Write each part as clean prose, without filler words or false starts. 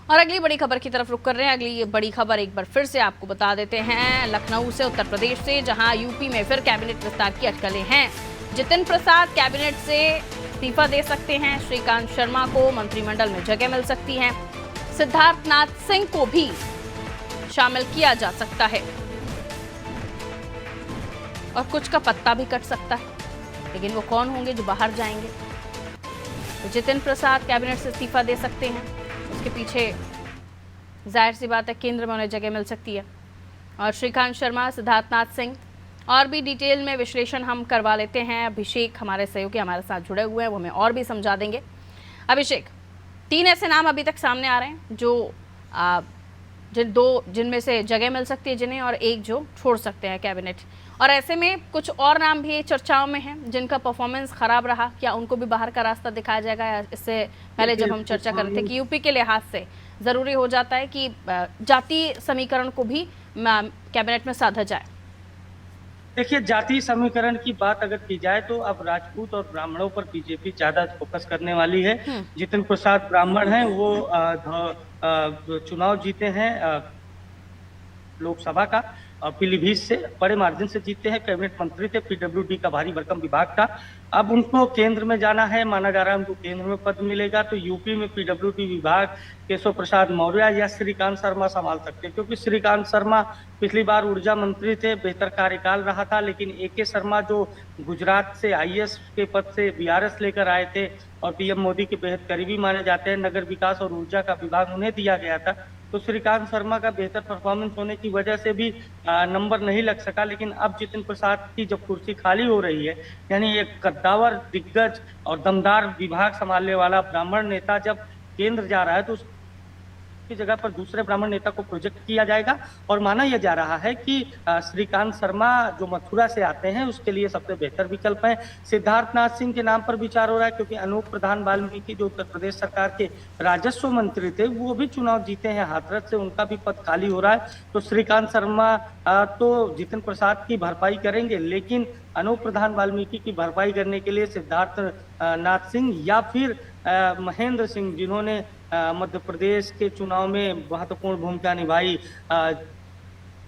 और अगली बड़ी खबर की तरफ रुख कर रहे हैं। अगली बड़ी खबर एक बार फिर से आपको बता देते हैं, लखनऊ से, उत्तर प्रदेश से, जहां यूपी में फिर कैबिनेट विस्तार की अटकलें हैं। जितिन प्रसाद कैबिनेट से इस्तीफा दे सकते हैं। श्रीकांत शर्मा को मंत्रिमंडल में जगह मिल सकती है। सिद्धार्थनाथ सिंह को भी शामिल किया जा सकता है और कुछ का पत्ता भी कट सकता है, लेकिन वो कौन होंगे जो बाहर जाएंगे? तो जितिन प्रसाद कैबिनेट से इस्तीफा दे सकते हैं। उसके पीछे जाहिर सी बात है केंद्र में उन्हें जगह मिल सकती है। और श्रीकांत शर्मा, सिद्धार्थनाथ सिंह, और भी डिटेल में विश्लेषण हम करवा लेते हैं। अभिषेक हमारे सहयोगी हमारे साथ जुड़े हुए हैं, वो हमें और भी समझा देंगे। अभिषेक, 3 ऐसे नाम अभी तक सामने आ रहे हैं जो जिनमें से जगह मिल सकती है जिन्हें, और एक जो छोड़ सकते हैं कैबिनेट। और ऐसे में कुछ और नाम भी चर्चाओं में हैं जिनका परफॉर्मेंस खराब रहा, क्या उनको भी बाहर का रास्ता दिखाया जाएगा? इससे पहले जब हम चर्चा कर रहे थे कि यूपी के लिहाज से ज़रूरी हो जाता है कि जातीय समीकरण को भी कैबिनेट में साधा जाए। देखिए, जातीय समीकरण की बात अगर की जाए तो अब राजपूत और ब्राह्मणों पर बीजेपी ज्यादा फोकस करने वाली है। जितिन प्रसाद ब्राह्मण हैं, वो चुनाव जीते हैं लोकसभा का, पीलीभीत से बड़े मार्जिन से जीते हैं। कैबिनेट मंत्री थे, पीडब्ल्यूडी का भारी भरकम विभाग था। अब उनको केंद्र में जाना है, माना जा रहा है उनको केंद्र में पद मिलेगा। तो यूपी में पीडब्ल्यूडी विभाग केशव प्रसाद मौर्य या श्रीकांत शर्मा संभाल सकते हैं, क्योंकि श्रीकांत शर्मा पिछली बार ऊर्जा मंत्री थे, बेहतर कार्यकाल रहा था। लेकिन ए.के. शर्मा जो गुजरात से आईएएस के पद से बीआरएस लेकर आए थे और पीएम मोदी के बेहद करीबी माने जाते हैं, नगर विकास और ऊर्जा का विभाग उन्हें दिया गया था। तो श्रीकांत शर्मा का बेहतर परफॉर्मेंस होने की वजह से भी नंबर नहीं लग सका। लेकिन अब जितिन प्रसाद की जब कुर्सी खाली हो रही है, यानी एक कद्दावर, दिग्गज और दमदार विभाग संभालने वाला ब्राह्मण नेता जब केंद्र जा रहा है, तो की जगह पर दूसरे ब्राह्मण नेता को प्रोजेक्ट किया जाएगा। और माना यह जा रहा है कि श्रीकांत शर्मा जो मथुरा से आते हैं उसके लिए सबसे बेहतर विकल्प है। सिद्धार्थनाथ सिंह के नाम पर विचार हो रहा है, क्योंकि अनूप प्रधान वाल्मीकि जो उत्तर प्रदेश सरकार के राजस्व मंत्री थे, वो भी चुनाव जीते हैं हाथरस से, उनका भी पद खाली हो रहा है। तो श्रीकांत शर्मा तो जितिन प्रसाद की भरपाई करेंगे, लेकिन अनूप प्रधान वाल्मीकि की भरपाई करने के लिए सिद्धार्थनाथ सिंह या फिर महेंद्र सिंह, जिन्होंने मध्य प्रदेश के चुनाव में महत्वपूर्ण भूमिका निभाई,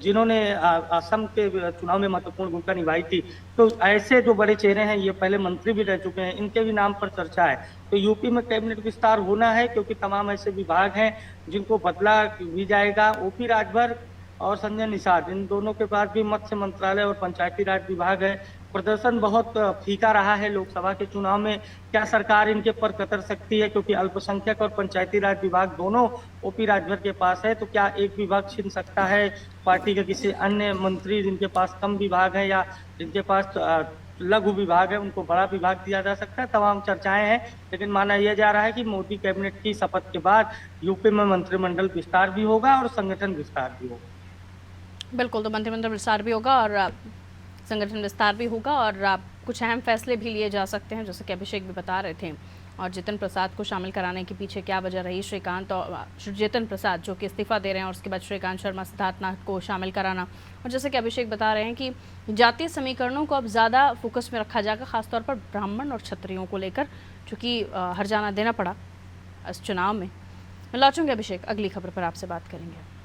जिन्होंने असम के चुनाव में महत्वपूर्ण भूमिका निभाई थी, तो ऐसे जो बड़े चेहरे हैं, ये पहले मंत्री भी रह चुके हैं, इनके भी नाम पर चर्चा है। तो यूपी में कैबिनेट विस्तार होना है, क्योंकि तमाम ऐसे विभाग हैं जिनको बदला भी जाएगा। ओपी राजभर और संजय निषाद, इन दोनों के पास भी मत्स्य मंत्रालय और पंचायती राज विभाग है। प्रदर्शन बहुत फीका रहा है लोकसभा के चुनाव में। क्या सरकार इनके पर कतर सकती है? क्योंकि अल्पसंख्यक और पंचायती राज विभाग दोनों ओपी राजभर के पास है। तो क्या एक विभाग छीन सकता है पार्टी के किसी अन्य मंत्री जिनके पास कम विभाग है या जिनके पास लघु विभाग है, उनको बड़ा विभाग दिया जा सकता है? तमाम चर्चाएं हैं, लेकिन माना यह जा रहा है कि मोदी कैबिनेट की शपथ के बाद यूपी में मंत्रिमंडल विस्तार भी होगा और संगठन विस्तार भी होगा। बिल्कुल, तो मंत्रिमंडल विस्तार भी होगा और संगठन विस्तार भी होगा और कुछ अहम फैसले भी लिए जा सकते हैं, जैसे कि अभिषेक भी बता रहे थे। और जितिन प्रसाद को शामिल कराने के पीछे क्या वजह रही? श्रीकांत और जितिन प्रसाद जो कि इस्तीफा दे रहे हैं, और उसके बाद श्रीकांत शर्मा, सिद्धार्थनाथ को शामिल कराना। और जैसे कि अभिषेक बता रहे हैं कि जातीय समीकरणों को अब ज़्यादा फोकस में रखा जाएगा, खासतौर पर ब्राह्मण और क्षत्रियों को लेकर, चूँकि हरजाना देना पड़ा इस चुनाव में। मैं लौटूंगी अभिषेक, अगली खबर पर आपसे बात करेंगे।